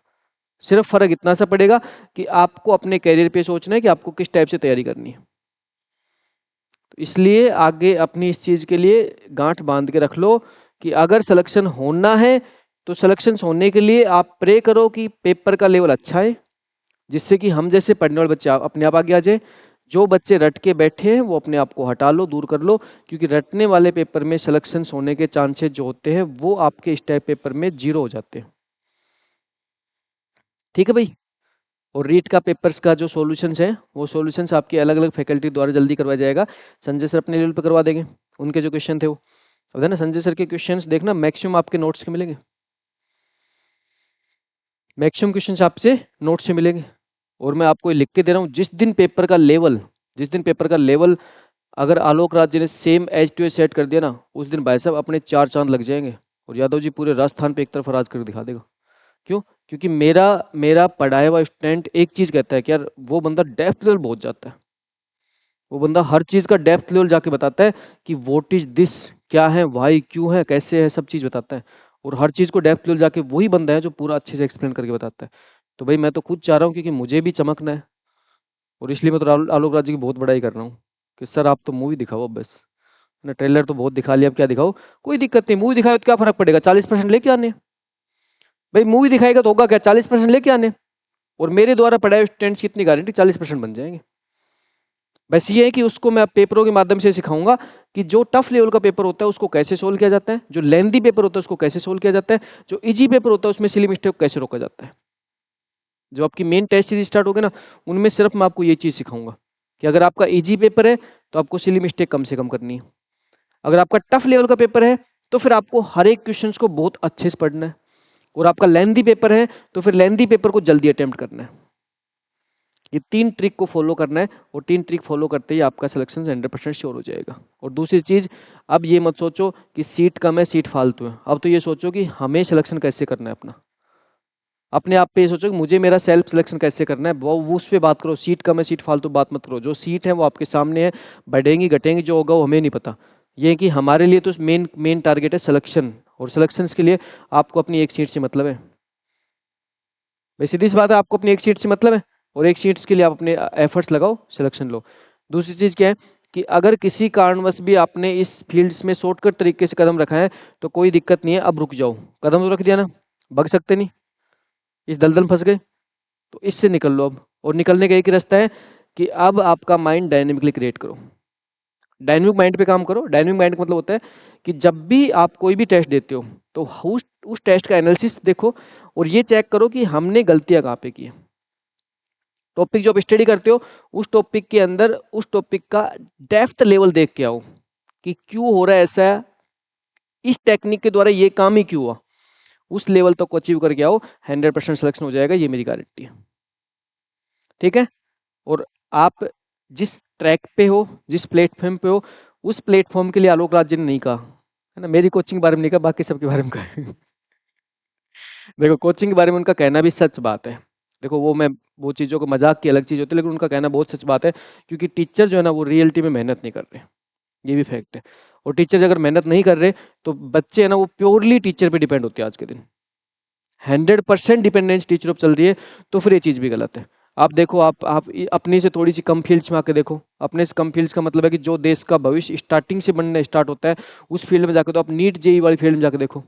सिर्फ फर्क इतना सा पड़ेगा कि आपको अपने करियर पे सोचना है कि आपको किस टाइप से तैयारी करनी है। तो इसलिए आगे अपनी इस चीज के लिए गांठ बांध के रख लो कि अगर सिलेक्शन होना है तो सिलेक्शन होने के लिए आप प्रे करो कि पेपर का लेवल अच्छा है, जिससे कि हम जैसे पढ़ने वाले बच्चे अपने आप आगे आ जाए। जो बच्चे रट के बैठे हैं वो अपने आप को हटा लो, दूर कर लो, क्योंकि रटने वाले पेपर में सिलेक्शन होने के चांसेस जो होते हैं वो आपके इस टाइप पेपर में 0 हो जाते हैं। ठीक है भाई। और रीट का पेपर्स का जो सॉल्यूशंस है वो सॉल्यूशंस आपके अलग अलग फैकल्टी द्वारा जल्दी करवाया जाएगा। संजय सर अपने लेवल पे करवा देंगे, उनके जो क्वेश्चन थे वो, अब है ना, संजय सर के क्वेश्चंस देखना मैक्सिमम आपके नोट्स के मिलेंगे, मैक्सिमम क्वेश्चंस आपसे नोट्स से मिलेंगे। और मैं आपको लिख के दे रहा हूँ, जिस दिन पेपर का लेवल अगर आलोक राज जी ने same as to as set कर दिया ना, उस दिन भाई साहब अपने 4 चांद लग जाएंगे और यादव जी पूरे राजस्थान पे एक तरफ राज कर दिखा देगा। क्यों? क्योंकि मेरा मेरा पढ़ाया हुआ स्टूडेंट एक चीज कहता है कि यार वो बंदा डेप्थ लेवल बहुत जाता है, वो बंदा हर चीज का डेप्थ लेवल जाके बताता है कि व्हाट इज दिस, क्या है, वाई क्यों है, कैसे है, सब चीज बताता है। और हर चीज को डेप्थ लेवल जाके वही बंदा है जो पूरा अच्छे से एक्सप्लेन करके बताता है। तो भाई मैं तो खुद चाह रहा हूँ क्योंकि मुझे भी चमकना है, और इसलिए मैं तो आलोक राज जी की बहुत बड़ाई कर रहा हूँ कि सर आप तो मूवी दिखाओ अब बस, ना ट्रेलर तो बहुत दिखा लिया, अब क्या दिखाओ, कोई दिक्कत नहीं, मूवी दिखाओ तो क्या फर्क पड़ेगा, 40% लेके आने, भाई मूवी दिखाएगा तो होगा क्या, 40% लेके आने। और मेरे द्वारा पढ़ाए स्टूडेंट्स की इतनी गारंटी 40% बन जाएंगे। बस ये है कि उसको मैं पेपरों के माध्यम से सिखाऊंगा कि जो टफ लेवल का पेपर होता है उसको कैसे सोल्व किया जाता है, जो लेंदी पेपर होता है उसको कैसे सोल्व किया जाता है, जो इजी पेपर होता है उसमें सिली मिस्टेक को कैसे रोका जाता है। जो आपकी मेन टेस्ट सीरीज स्टार्ट होगी ना, उनमें सिर्फ मैं आपको ये चीज सिखाऊंगा कि अगर आपका इजी पेपर है तो आपको सिली मिस्टेक कम से कम करनी है, अगर आपका टफ लेवल का पेपर है तो फिर आपको हर एक क्वेश्चन को बहुत अच्छे से पढ़ना है, और आपका लेंदी पेपर है तो फिर लेंदी पेपर को जल्दी अटेम्प्ट करना है। ये 3 ट्रिक को फॉलो करना है, और 3 ट्रिक फॉलो करते ही आपका सिलेक्शन 100% श्योर हो जाएगा। और दूसरी चीज, अब ये मत सोचो कि सीट कम है, सीट फालतू है, अब तो ये सोचो कि हमें सिलेक्शन कैसे करना है अपना, अपने आप पे ये सोचो कि मुझे मेरा सेल्फ सिलेक्शन कैसे करना है, वो उस पर बात करो। सीट कम है, सीट फालतू बात मत करो, जो सीट है वो आपके सामने है, बढ़ेंगी घटेंगी जो होगा वो हमें नहीं पता। ये है कि हमारे लिए तो मेन मेन टारगेट है सिलेक्शन, और सिलेक्शन के लिए आपको अपनी एक सीट से मतलब है, भाई सीधी सी बात है, आपको अपनी एक सीट से मतलब है, और एक सीट्स के लिए आप अपने एफर्ट्स लगाओ, सिलेक्शन लो। दूसरी चीज़ क्या है कि अगर किसी कारणवश भी आपने इस फील्ड्स में शॉर्टकट तरीके से कदम रखा है तो कोई दिक्कत नहीं है, अब रुक जाओ, कदम तो रख दिया ना, भाग सकते नहीं, इस दलदल में फंस गए, तो इससे निकल लो अब। और निकलने का एक ही रास्ता है कि अब आपका माइंड डायनेमिकली क्रिएट करो। डायनेमिक माइंड पे काम करो। डायनेमिक माइंड का मतलब होता है कि जब भी आप कोई भी टेस्ट देते हो तो उस टेस्ट का एनालिसिस देखो और ये चेक करो कि हमने गलतियां कहाँ पे की है। टॉपिक जो आप स्टडी करते हो उस टॉपिक के अंदर उस टॉपिक का डेप्थ लेवल देख के आओ कि क्यों हो रहा है ऐसा, इस टेक्निक के द्वारा ये काम ही क्यों हुआ। उस लेवल तक को अचीव करके आओ, 100% सिलेक्शन हो जाएगा, ये मेरी गारंटी है। ठीक है। और आप जिस ट्रैक पे हो, जिस प्लेटफॉर्म पे हो, उस प्लेटफॉर्म के लिए आलोक राज जी ने नहीं कहा है ना, मेरी कोचिंग के बारे में नहीं कहा, बाकी सबके बारे में कहा है। देखो कोचिंग के बारे में उनका कहना भी सच बात है। देखो वो चीज़ों को मजाक की अलग चीज़ होती है, लेकिन उनका कहना बहुत सच बात है, क्योंकि टीचर जो है ना वो रियलिटी में मेहनत नहीं कर रहे, ये भी फैक्ट है। और टीचर अगर मेहनत नहीं कर रहे तो बच्चे है ना वो प्योरली टीचर पे डिपेंड होते हैं आज के दिन। 100% डिपेंडेंस टीचर पर चल रही है, तो फिर ये चीज़ भी गलत है। आप देखो, आप अपनी से थोड़ी सी कम फील्ड्स में आके देखो। अपने से कम फील्ड्स का मतलब है कि जो देश का भविष्य स्टार्टिंग से बनना स्टार्ट होता है उस फील्ड में जाकर, तो आप नीट जेई वाली फील्ड में जाकर देखो,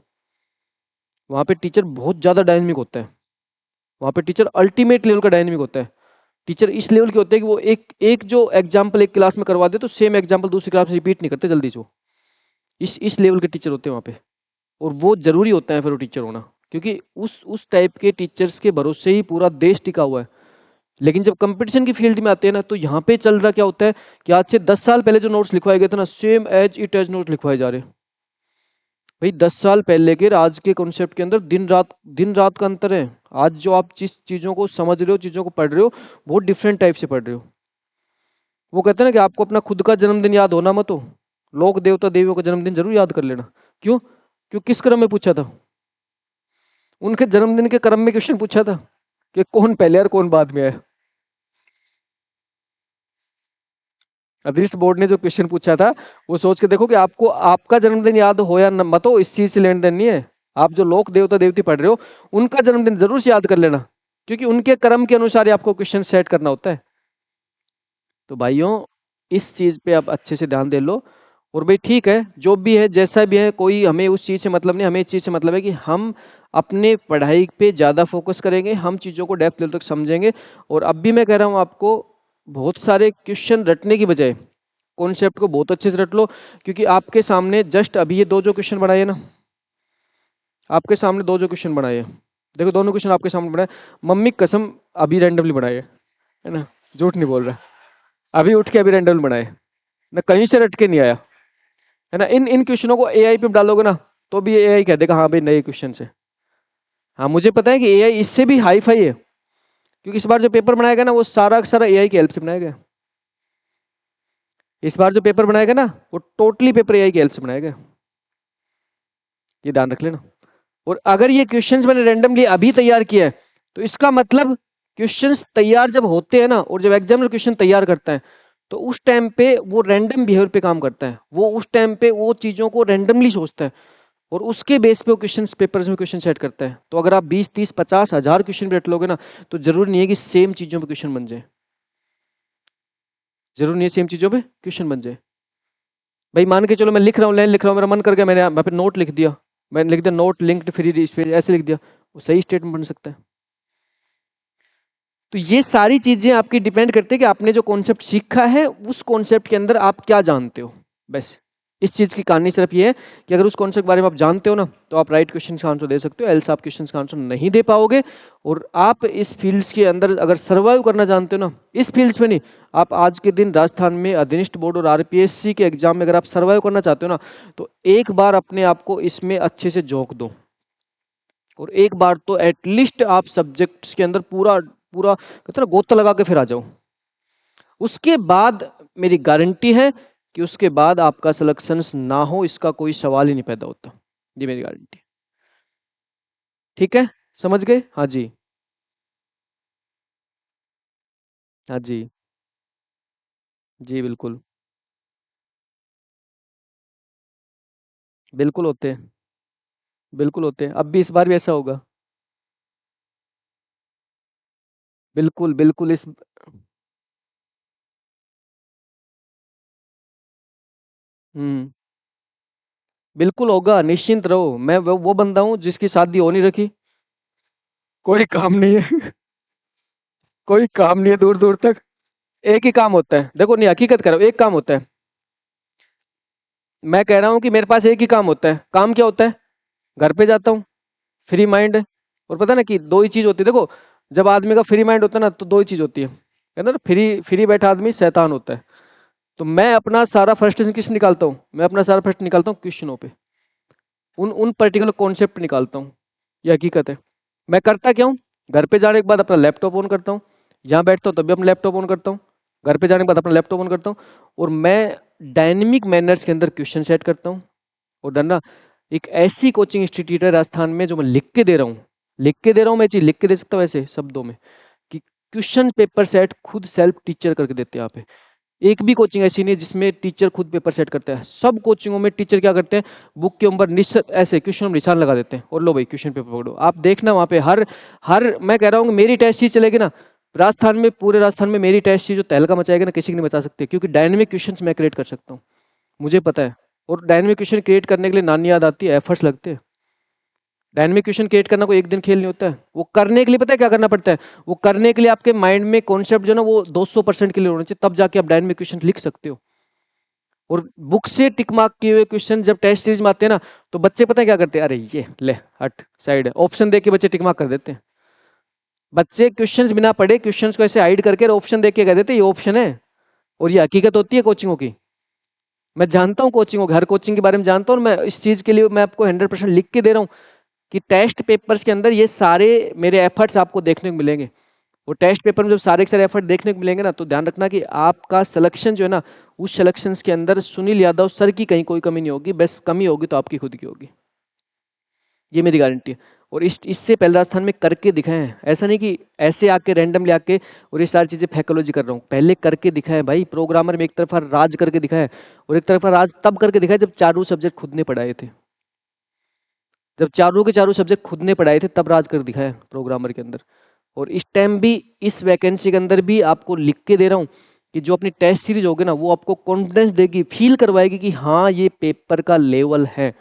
वहाँ पे टीचर बहुत ज़्यादा डायनेमिक होता है। वहाँ पे टीचर अल्टीमेट लेवल का डायनेमिक होता है। टीचर इस लेवल के होते हैं कि वो एक एक जो एग्जाम्पल एक क्लास में करवा दे तो सेम एग्जाम्पल दूसरी क्लास में रिपीट नहीं करते जल्दी से। वो इस लेवल के टीचर होते हैं वहाँ पे, और वो जरूरी होता है फिर वो टीचर होना, क्योंकि उस टाइप के टीचर्स के भरोसे ही पूरा देश टिका हुआ है। लेकिन जब कंपटीशन की फील्ड में आते हैं ना, तो यहाँ पे चल रहा क्या होता है कि आज से 10 साल पहले जो नोट्स लिखवाए गए थे ना, same as it as notes लिखवाए जा रहे हैं। भाई 10 साल पहले के आज के कॉन्सेप्ट के अंदर दिन रात का अंतर है। आज जो आप जिस चीज़ों को समझ रहे हो, चीज़ों को पढ़ रहे हो, बहुत डिफरेंट टाइप से पढ़ रहे हो। वो कहते हैं ना कि आपको अपना खुद का जन्मदिन याद होना मत हो, लोक देवता देवियों का जन्मदिन जरूर याद कर लेना। क्यों? क्यों? किस क्रम में पूछा था? उनके जन्मदिन के क्रम में क्वेश्चन पूछा था कि कौन पहले और कौन बाद में आया। अदृष्ट बोर्ड ने जो क्वेश्चन पूछा था वो सोच के देखो कि आपको आपका जन्मदिन याद हो या मत हो, इस चीज से लेन देन नहीं है। आप जो लोक देवता देवती पढ़ रहे हो उनका जन्मदिन जरूर से याद कर लेना, क्योंकि उनके कर्म के अनुसार ही आपको क्वेश्चन सेट करना होता है। तो भाइयों, इस चीज पे आप अच्छे से ध्यान दे लो। और भाई ठीक है, जो भी है जैसा भी है, कोई हमें उस चीज से मतलब नहीं, हमें इस चीज से मतलब है कि हम अपने पढ़ाई पे ज्यादा फोकस करेंगे, हम चीजों को डेप्थ लेवल तक समझेंगे। और अब भी मैं कह रहा हूँ आपको, बहुत सारे क्वेश्चन रटने की बजाय कॉन्सेप्ट को बहुत अच्छे से रट लो, क्योंकि आपके सामने जस्ट अभी ये दो जो क्वेश्चन बनाए ना, आपके सामने दो जो क्वेश्चन बनाए हैं, देखो दोनों क्वेश्चन आपके सामने बनाए, मम्मी कसम अभी रैंडमली बनाए है ना, झूठ नहीं बोल रहा, अभी उठ के अभी रैंडमली बनाए ना, कहीं से रट के नहीं आया है ना। इन इन क्वेश्चनों को एआई पे डालोगे ना, तो भी एआई कह देगा हाँ भाई नए क्वेश्चन है। हाँ मुझे पता है कि एआई इससे भी हाई फाई है, क्योंकि इस बार जो पेपर बनाया गया ना वो सारा का सारा एआई की हेल्प से बनाया गया। इस बार जो पेपर बनाया गया ना वो टोटली पेपर एआई की हेल्प से बनाया गया, ये ध्यान रख लेना। और अगर ये क्वेश्चंस मैंने रैंडमली अभी तैयार किया है, तो इसका मतलब क्वेश्चंस तैयार जब होते हैं ना, और जब एग्जामिनर क्वेश्चन तैयार करता है, तो उस टाइम पे वो रैंडम बिहेवियर पे काम करता है। वो उस टाइम पे वो चीज़ों को रैंडमली सोचता है, और उसके बेस पे वो क्वेश्चन पेपर्स में क्वेश्चन सेट करता है। तो अगर आप 20, 30, 50 हज़ार क्वेश्चन भी रट लोगे ना, तो जरूरी नहीं है कि सेम चीज़ों पे क्वेश्चन बन जाए। जरूरी नहीं है सेम चीज़ों पे क्वेश्चन बन जाए। भाई मान के चलो मैं लिख रहा हूँ, लाइन लिख रहा हूँ, मेरा मन कर गया, मैंने वहाँ पे नोट लिख दिया, मैंने लिख दिया नोट लिंक्ड फ्री, फिर ऐसे लिख दिया, वो सही स्टेटमेंट बन सकता है। तो ये सारी चीजें आपकी डिपेंड करती है कि आपने जो कॉन्सेप्ट सीखा है उस कॉन्सेप्ट के अंदर आप क्या जानते हो। बस इस चीज की कहानी सिर्फ ये है कि अगर उस कॉन्सेप्ट के बारे में आप जानते हो ना, तो आप राइट क्वेश्चन का आंसर दे सकते हो, एल्स आप क्वेश्चन का आंसर नहीं दे पाओगे। और आप इस फील्ड्स के अंदर अगर सर्वाइव करना जानते हो ना, इस फील्ड्स में नहीं, आप आज के दिन राजस्थान में अधीनस्थ बोर्ड और आरपीएससी के एग्जाम में अगर आप सर्वाइव करना चाहते हो ना, तो एक बार अपने आप को इसमें अच्छे से झोंक दो, और एक बार तो एटलीस्ट आप सब्जेक्ट्स के अंदर पूरा पूरा कहते हैं ना गोता लगा के फिर आ जाओ। उसके बाद मेरी गारंटी है कि उसके बाद आपका सिलेक्शन ना हो इसका कोई सवाल ही नहीं पैदा होता, ये मेरी गारंटी। ठीक है, समझ गए? हाँ जी। हाँ जी। जी बिल्कुल। बिल्कुल होते हैं। बिल्कुल होते हैं, अब भी इस बार भी ऐसा होगा। बिल्कुल बिल्कुल इस हम्म बिल्कुल होगा, निश्चिंत रहो। मैं वो बंदा हूँ जिसकी शादी हो नहीं रखी, कोई काम नहीं है। कोई काम नहीं है दूर दूर तक। एक ही काम होता है, देखो नहीं हकीकत कर रहा हूँ, एक काम होता है। मैं कह रहा हूँ कि मेरे पास एक ही काम होता है, काम क्या होता है? घर पे जाता हूँ, फ्री माइंड। और पता है ना कि दो ही चीज होती है, देखो जब आदमी का फ्री माइंड होता है ना तो दो ही चीज होती है, कहते हैं ना फ्री फ्री बैठा आदमी शैतान होता है। तो मैं अपना सारा फ्रस्ट्रेशन किस निकालता हूँ? मैं अपना सारा फ्रस्ट्रेशन निकालता हूँ क्वेश्चनों पे, उन उन पर्टिकुलर कॉन्सेप्ट निकालता हूँ। ये हकीकत है। मैं करता क्या हूँ? घर पे जाने के बाद अपना लैपटॉप ऑन करता हूँ, जहाँ बैठता हूँ तभी अपना लैपटॉप ऑन करता हूँ, घर पे जाने के बाद अपना लैपटॉप ऑन करता हूँ, और मैं डायनेमिक मैनर्स के अंदर क्वेश्चन सेट करता हूँ। और डरना, एक ऐसी कोचिंग इंस्टीट्यूट है राजस्थान में जो मैं लिख के दे रहा हूँ, लिख के दे रहा हूँ, मैं चीज लिख के दे सकता हूँ ऐसे शब्दों में कि क्वेश्चन पेपर सेट खुद सेल्फ टीचर करके देते हैं यहाँ पे। एक भी कोचिंग ऐसी नहीं है जिसमें टीचर खुद पेपर सेट करता है। सब कोचिंगों में टीचर क्या करते हैं, बुक के ऊपर ऐसे क्वेश्चन में निशान लगा देते हैं और लो भाई क्वेश्चन पेपर पकड़ो। आप देखना वहाँ पे हर हर मैं कह रहा हूँ मेरी टेस्ट सीरीज चलेगी ना राजस्थान में, पूरे राजस्थान में मेरी टेस्ट सीरीज जो तहलका मचाएगा ना, किसी की नहीं मचा सकती, क्योंकि डायनेमिक क्वेश्चन मैं क्रिएट कर सकता हूँ, मुझे पता है। और डायनेमिक क्वेश्चन क्रिएट करने के लिए नानी याद आती है, एफर्ट्स लगते हैं। डायनेमिक क्वेश्चन क्रिएट करना कोई एक दिन खेल नहीं होता है, वो करने के लिए पता है क्या करना पड़ता है? वो करने के लिए आपके माइंड में कॉन्सेप्ट जो है ना वो 200% के लिए होना चाहिए, तब जाके आप डायनेमिक क्वेश्चन लिख सकते हो। और बुक से टिक मार्क किए हुए क्वेश्चन जब टेस्ट सीरीज में आते हैं ना, तो बच्चे पता है क्या करते हैं, अरे ये ले हट साइड है, ऑप्शन देख के बच्चे टिक मार्क कर देते हैं। बच्चे क्वेश्चंस बिना पढ़े क्वेश्चंस को ऐसे हाइड करके ऑप्शन देख के कह देते हैं ये ऑप्शन है। और ये हकीकत होती है कोचिंगों की। मैं जानता हूँ कोचिंगों की, हर कोचिंग के बारे में जानता हूँ, और मैं इस चीज के लिए मैं आपको 100% लिख के दे रहा हूँ कि टेस्ट पेपर्स के अंदर ये सारे मेरे एफर्ट्स आपको देखने को मिलेंगे। और टेस्ट पेपर में जब सारे के सारे एफर्ट देखने को मिलेंगे ना, तो ध्यान रखना कि आपका सिलेक्शन जो है ना, उस सिलेक्शन के अंदर सुनील यादव सर की कहीं कोई कमी नहीं होगी, बस कमी होगी तो आपकी खुद की होगी। ये मेरी गारंटी है। और इससे पहले राजस्थान में करके दिखाए हैं, ऐसा नहीं कि ऐसे आके रैंडमली आके और ये सारी चीजें फैकोलॉजी कर रहा हूँ, पहले करके दिखाए भाई। प्रोग्रामर में एक तरफा राज करके दिखाए, और एक तरफा राज तब करके दिखाए जब चारों सब्जेक्ट खुद ने पढ़ाए थे। जब चारों के चारों सब्जेक्ट खुद ने पढ़ाए थे तब राज कर दिखाया प्रोग्रामर के अंदर। और इस टाइम भी इस वैकेंसी के अंदर भी आपको लिख के दे रहा हूँ कि जो अपनी टेस्ट सीरीज होगी ना, वो आपको कॉन्फिडेंस देगी, फील करवाएगी कि हाँ ये पेपर का लेवल है।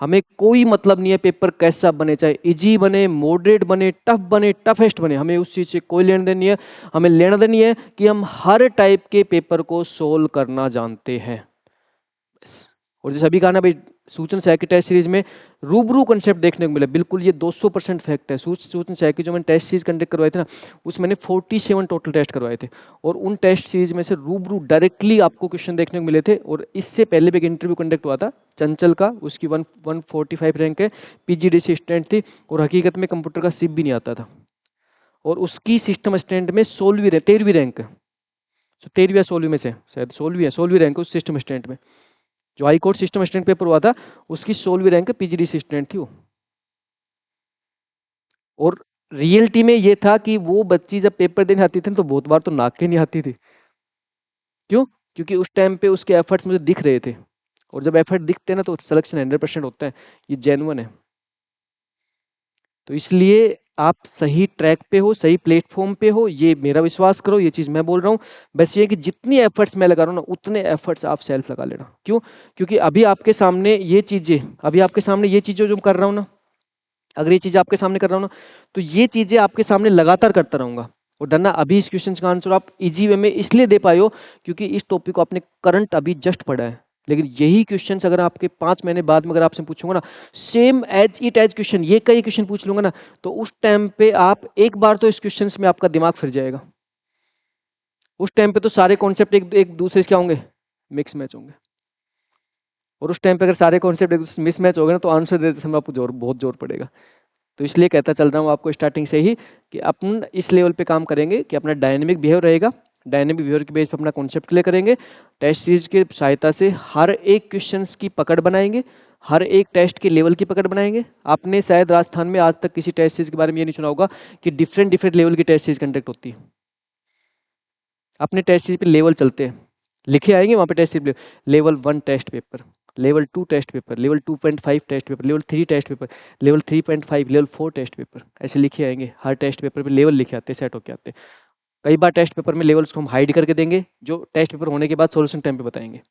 हमें कोई मतलब नहीं है पेपर कैसा बने, चाहे इजी बने, मॉडरेट बने, टफेस्ट बने, हमें उस चीज से कोई लेना देना नहीं है। हमें लेना देना नहीं है कि हम हर टाइप के पेपर को सोल्व करना जानते हैं बस। और जैसे अभी कहा ना भाई, सूचना सहायक की टेस्ट सीरीज में रूबरू कंसेप्ट देखने को मिला, बिल्कुल ये 200% फैक्ट है। सूचना सहायक की जो मैंने टेस्ट सीरीज कंडक्ट करवाए थे ना, उसमें मैंने 47 टोटल टेस्ट करवाए थे, और उन टेस्ट सीरीज में से रूबरू डायरेक्टली आपको क्वेश्चन देखने को मिले थे। और इससे पहले भी एक इंटरव्यू कंडक्ट हुआ था चंचल का, उसकी 145 रैंक है, पीजीडीसी स्टूडेंट थी, और हकीकत में कंप्यूटर का सिप भी नहीं आता था, और उसकी सिस्टम स्टूडेंट में 13वीं रैंक है, 13वीं या 16वीं में से, शायद 16वीं रैंक है उस सिस्टम स्टूडेंट में। जो high court system student paper हुआ था, उसकी 16वीं रैंक पीजीडीसी स्टूडेंट थी वो। और रियलिटी में ये था कि वो बच्ची जब पेपर देने आती थी तो बहुत बार तो नाक के नहीं आती थी। क्यों? क्योंकि उस टाइम पे उसके एफर्ट्स मुझे दिख रहे थे, और जब एफर्ट दिखते हैं ना तो सिलेक्शन 100% होता है, ये जेन्युइन है। तो इसलिए आप सही ट्रैक पे हो, सही प्लेटफॉर्म पे हो, ये मेरा विश्वास करो, ये चीज़ मैं बोल रहा हूँ। बस ये कि जितनी एफर्ट्स मैं लगा रहा हूँ ना, उतने एफर्ट्स आप सेल्फ लगा लेना। क्यों? क्योंकि अभी आपके सामने ये चीज़ें जो कर रहा हूँ ना, अगर ये चीज़ आपके सामने कर रहा हूँ ना, तो ये चीज़ें आपके सामने लगातार करता रहूंगा। और डरना, अभी इस क्वेश्चन का आंसर आप इजी वे में इसलिए दे पाए हो क्योंकि इस टॉपिक को आपने करंट अभी जस्ट पढ़ा है। लेकिन यही क्वेश्चंस अगर आपके 5 महीने बाद में अगर आपसे पूछूंगा ना, सेम एज क्वेश्चन, ये कई क्वेश्चन पूछ लूंगा ना, तो उस टाइम पे आप एक बार तो इस क्वेश्चन में आपका दिमाग फिर जाएगा। उस टाइम पे तो सारे कॉन्सेप्ट एक दूसरे से क्या होंगे, मिक्स मैच होंगे। और उस टाइम पे अगर सारे कॉन्सेप्ट मिस मैच हो गए ना, तो आंसर देते समय आपको बहुत जोर पड़ेगा। तो इसलिए कहता चल रहा हूँ आपको स्टार्टिंग से ही कि अपन इस लेवल पे काम करेंगे कि अपना डायनेमिक बिहेव रहेगा, डायनेमिक बिहेवियर के बेस पर अपना कॉन्सेप्ट क्लियर करेंगे, टेस्ट सीरीज की सहायता से हर एक क्वेश्चंस की पकड़ बनाएंगे, हर एक टेस्ट के लेवल की पकड़ बनाएंगे। आपने शायद राजस्थान में आज तक किसी टेस्ट सीरीज के बारे में ये नहीं सुना होगा कि डिफरेंट डिफरेंट लेवल की टेस्ट सीरीज कंडक्ट होती है। अपने टेस्ट सीरीज पे लेवल चलते हैं, लिखे आएंगे वहाँ पे test series level 1 test paper, level 2 test paper, level 2.5 test paper, level 3 test paper, level 3.5, level 4 test paper, ऐसे लिखे आएंगे। हर टेस्ट पेपर पे लेवल लिखे आते हैं, सेट होके आते हैं। कई बार टेस्ट पेपर में लेवल्स को हम हाइड करके देंगे, जो टेस्ट पेपर होने के बाद सॉल्यूशन टाइम पे बताएंगे।